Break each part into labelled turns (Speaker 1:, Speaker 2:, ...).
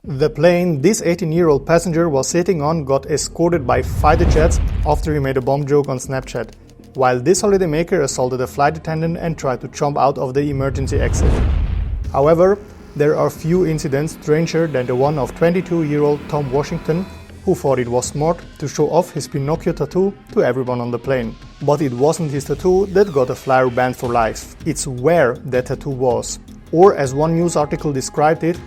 Speaker 1: The plane this 18-year-old passenger was sitting on got escorted by fighter jets after he made a bomb joke on Snapchat, while this holidaymaker assaulted a flight attendant and tried to jump out of the emergency exit. However, there are few incidents stranger than the one of 22-year-old Tom Washington, who thought it was smart to show off his Pinnochio tattoo to everyone on the plane. But it wasn't his tattoo that got a flyer banned for life, it's where that tattoo was. Or as one news article described it,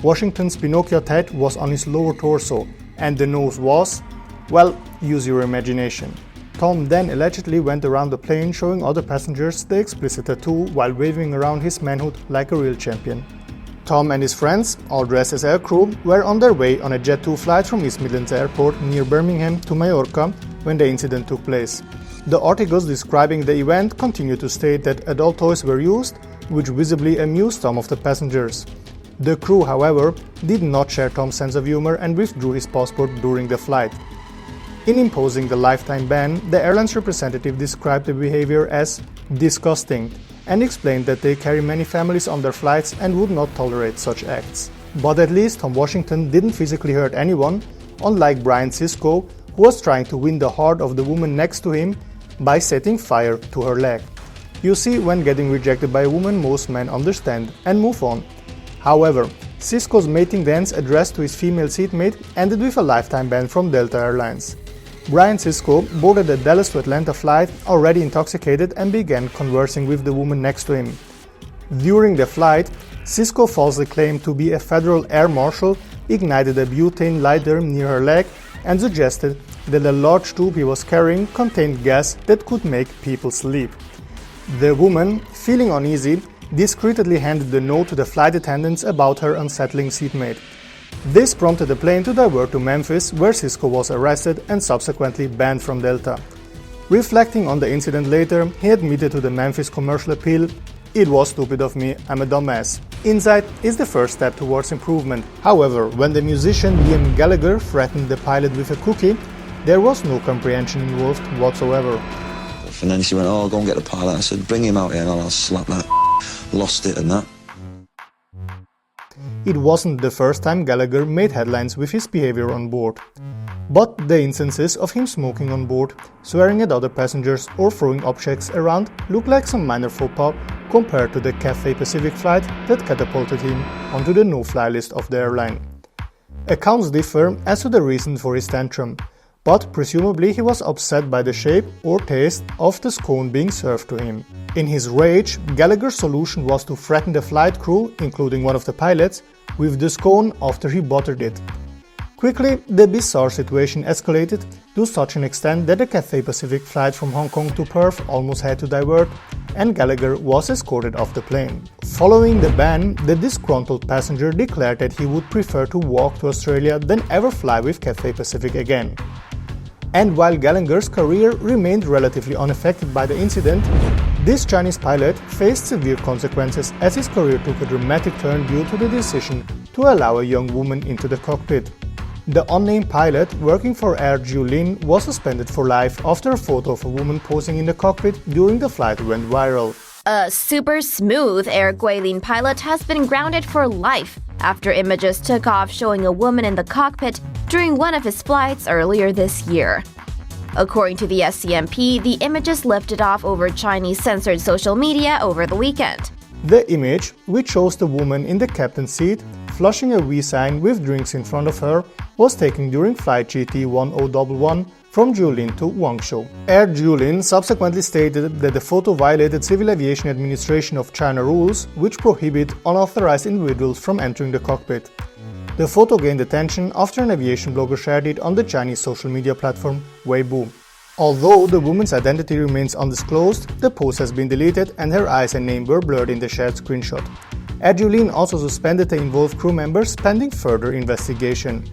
Speaker 1: Washington's Pinnochio tattoo was on his lower torso, and the nose was, well, use your imagination. Tom then allegedly went around the plane showing other passengers the explicit tattoo while waving around his manhood like a real champion. Tom and his friends, all dressed as aircrew, were on their way on a Jet2 flight from East Midlands Airport near Birmingham to Mallorca when the incident took place. The articles describing the event continue to state that adult toys were used, which visibly amused some of the passengers. The crew, however, did not share Tom's sense of humor and withdrew his passport during the flight. In imposing the lifetime ban, the airline's representative described the behavior as disgusting and explained that they carry many families on their flights and would not tolerate such acts. But at least Tom Washington didn't physically hurt anyone, unlike Brian Sisko, who was trying to win the heart of the woman next to him by setting fire to her leg. You see, when getting rejected by a woman, most men understand and move on. However, Sisko's mating dance addressed to his female seatmate ended with a lifetime ban from Delta Airlines. Brian Sisko boarded a Dallas to Atlanta flight already intoxicated and began conversing with the woman next to him. During the flight, Sisko falsely claimed to be a federal air marshal, ignited a butane lighter near her leg, and suggested that a large tube he was carrying contained gas that could make people sleep. The woman, feeling uneasy, discreetly handed the note to the flight attendants about her unsettling seatmate. This prompted the plane to divert to Memphis, where Sisko was arrested and subsequently banned from Delta. Reflecting on the incident later, he admitted to the Memphis Commercial Appeal, "It was stupid of me, I'm a dumbass." Insight is the first step towards improvement. However, when the musician Liam Gallagher threatened the pilot with a cookie, there was no comprehension involved whatsoever.
Speaker 2: And then she went, "Oh, go and get the pilot." I said, "Bring him out here and I'll slap that." Lost it and that.
Speaker 1: It wasn't the first time Gallagher made headlines with his behavior on board. But the instances of him smoking on board, swearing at other passengers or throwing objects around look like some minor faux pas compared to the Cathay Pacific flight that catapulted him onto the no-fly list of the airline. Accounts differ as to the reason for his tantrum, but presumably he was upset by the shape or taste of the scone being served to him. In his rage, Gallagher's solution was to threaten the flight crew, including one of the pilots, with the scone after he buttered it. Quickly, the bizarre situation escalated to such an extent that the Cathay Pacific flight from Hong Kong to Perth almost had to divert, and Gallagher was escorted off the plane. Following the ban, the disgruntled passenger declared that he would prefer to walk to Australia than ever fly with Cathay Pacific again. And while Gallagher's career remained relatively unaffected by the incident, this Chinese pilot faced severe consequences as his career took a dramatic turn due to the decision to allow a young woman into the cockpit. The unnamed pilot working for Air Jiulin was suspended for life after a photo of a woman posing in the cockpit during the flight went viral.
Speaker 3: A super smooth Air Guilin pilot has been grounded for life after images took off showing a woman in the cockpit during one of his flights earlier this year. According to the SCMP, the images lifted off over Chinese censored social media over the weekend.
Speaker 1: The image, which shows the woman in the captain's seat flushing a V sign with drinks in front of her, was taken during flight GT1011 from Jiulin to Guangzhou. Air Jiulin subsequently stated that the photo violated Civil Aviation Administration of China rules, which prohibit unauthorized individuals from entering the cockpit. The photo gained attention after an aviation blogger shared it on the Chinese social media platform Weibo. Although the woman's identity remains undisclosed, the post has been deleted and her eyes and name were blurred in the shared screenshot. Air Jiulin also suspended the involved crew members pending further investigation.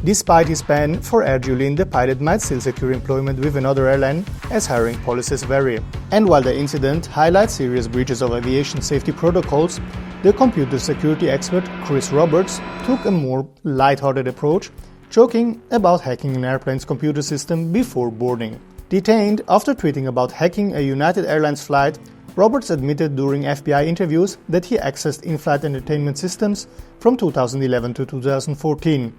Speaker 1: Despite his ban for Air Jiulin, the pilot might still secure employment with another airline as hiring policies vary. And while the incident highlights serious breaches of aviation safety protocols, the computer security expert Chris Roberts took a more light-hearted approach, joking about hacking an airplane's computer system before boarding. Detained after tweeting about hacking a United Airlines flight, Roberts admitted during FBI interviews that he accessed in-flight entertainment systems from 2011 to 2014.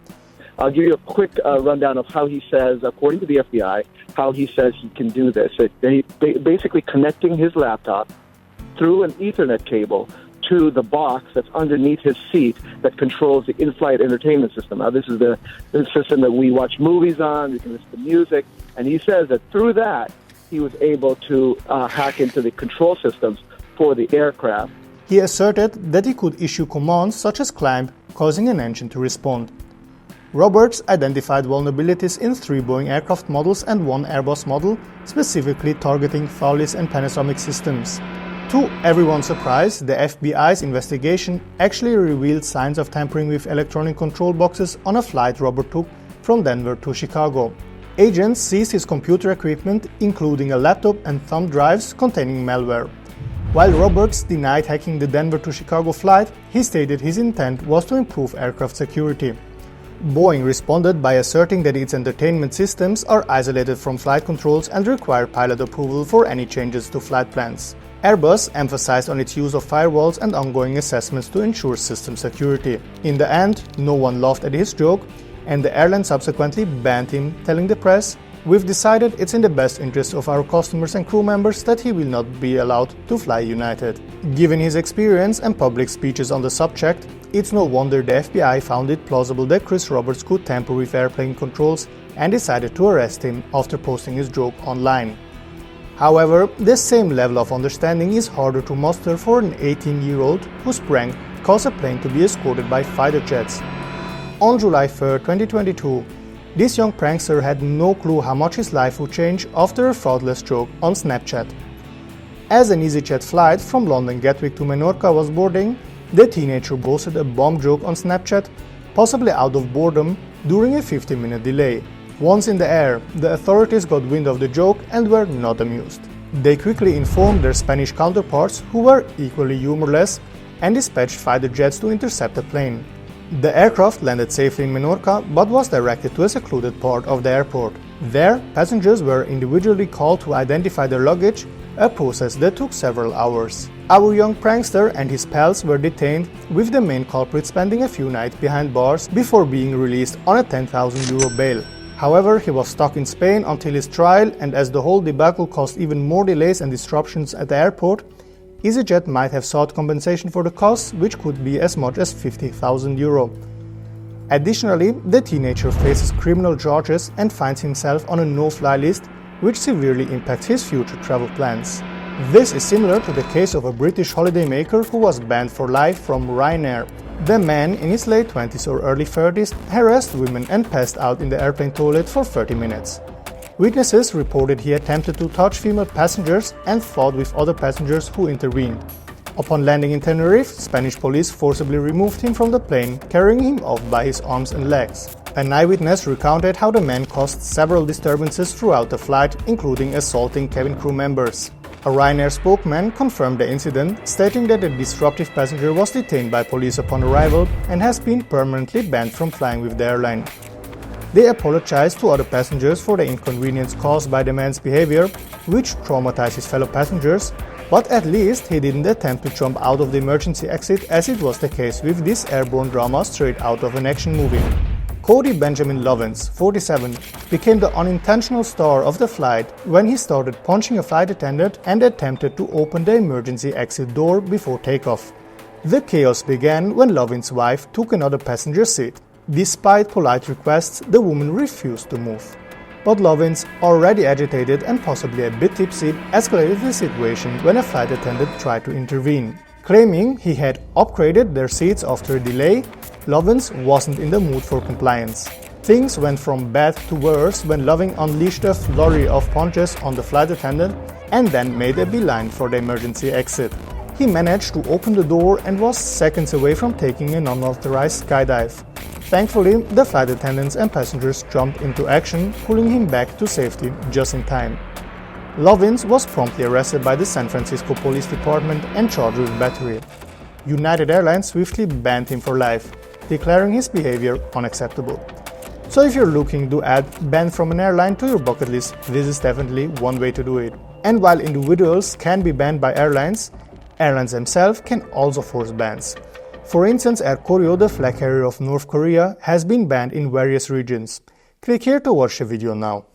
Speaker 4: I'll give you a quick rundown of how he says, according to the FBI, how he says he can do this. Basically connecting his laptop through an Ethernet cable to the box that's underneath his seat that controls the in-flight entertainment system. Now, this is the system that we watch movies on, we can listen to music, and he says that through that, he was able to hack into the control systems for the aircraft.
Speaker 1: He asserted that he could issue commands such as climb, causing an engine to respond. Roberts identified vulnerabilities in 3 Boeing aircraft models and 1 Airbus model, specifically targeting Thales and Panasonic systems. To everyone's surprise, the FBI's investigation actually revealed signs of tampering with electronic control boxes on a flight Robert took from Denver to Chicago. Agents seized his computer equipment, including a laptop and thumb drives containing malware. While Roberts denied hacking the Denver to Chicago flight, he stated his intent was to improve aircraft security. Boeing responded by asserting that its entertainment systems are isolated from flight controls and require pilot approval for any changes to flight plans. Airbus emphasized on its use of firewalls and ongoing assessments to ensure system security. In the end, no one laughed at his joke, and the airline subsequently banned him, telling the press, "We've decided it's in the best interest of our customers and crew members that he will not be allowed to fly United." Given his experience and public speeches on the subject, it's no wonder the FBI found it plausible that Chris Roberts could tamper with airplane controls and decided to arrest him after posting his joke online. However, this same level of understanding is harder to muster for an 18-year-old whose prank caused a plane to be escorted by fighter jets. On July 3, 2022, this young prankster had no clue how much his life would change after a thoughtless joke on Snapchat. As an EasyJet flight from London Gatwick to Menorca was boarding, the teenager posted a bomb joke on Snapchat, possibly out of boredom, during a 50-minute delay. Once in the air, the authorities got wind of the joke and were not amused. They quickly informed their Spanish counterparts, who were equally humorless, and dispatched fighter jets to intercept the plane. The aircraft landed safely in Menorca but was directed to a secluded part of the airport. There, passengers were individually called to identify their luggage, a process that took several hours. Our young prankster and his pals were detained, with the main culprit spending a few nights behind bars before being released on a €10,000 bail. However, he was stuck in Spain until his trial, and as the whole debacle caused even more delays and disruptions at the airport, EasyJet might have sought compensation for the costs, which could be as much as €50,000. Additionally, the teenager faces criminal charges and finds himself on a no-fly list, which severely impacts his future travel plans. This is similar to the case of a British holidaymaker who was banned for life from Ryanair. The man, in his late 20s or early 30s, harassed women and passed out in the airplane toilet for 30 minutes. Witnesses reported he attempted to touch female passengers and fought with other passengers who intervened. Upon landing in Tenerife, Spanish police forcibly removed him from the plane, carrying him off by his arms and legs. An eyewitness recounted how the man caused several disturbances throughout the flight, including assaulting cabin crew members. A Ryanair spokesman confirmed the incident, stating that the disruptive passenger was detained by police upon arrival and has been permanently banned from flying with the airline. They apologized to other passengers for the inconvenience caused by the man's behavior, which traumatized his fellow passengers, but at least he didn't attempt to jump out of the emergency exit, as it was the case with this airborne drama straight out of an action movie. Cody Benjamin Lovins, 47, became the unintentional star of the flight when he started punching a flight attendant and attempted to open the emergency exit door before takeoff. The chaos began when Lovins' wife took another passenger seat. Despite polite requests, the woman refused to move. But Lovins, already agitated and possibly a bit tipsy, escalated the situation when a flight attendant tried to intervene. Claiming he had upgraded their seats after a delay, Lovins wasn't in the mood for compliance. Things went from bad to worse when Lovin unleashed a flurry of punches on the flight attendant and then made a beeline for the emergency exit. He managed to open the door and was seconds away from taking an unauthorized skydive. Thankfully, the flight attendants and passengers jumped into action, pulling him back to safety just in time. Lovins was promptly arrested by the San Francisco Police Department and charged with battery. United Airlines swiftly banned him for life, declaring his behavior unacceptable. So if you're looking to add banned from an airline to your bucket list, this is definitely one way to do it. And while individuals can be banned by airlines, airlines themselves can also force bans. For instance, Air Koryo, the flag carrier of North Korea, has been banned in various regions. Click here to watch the video now.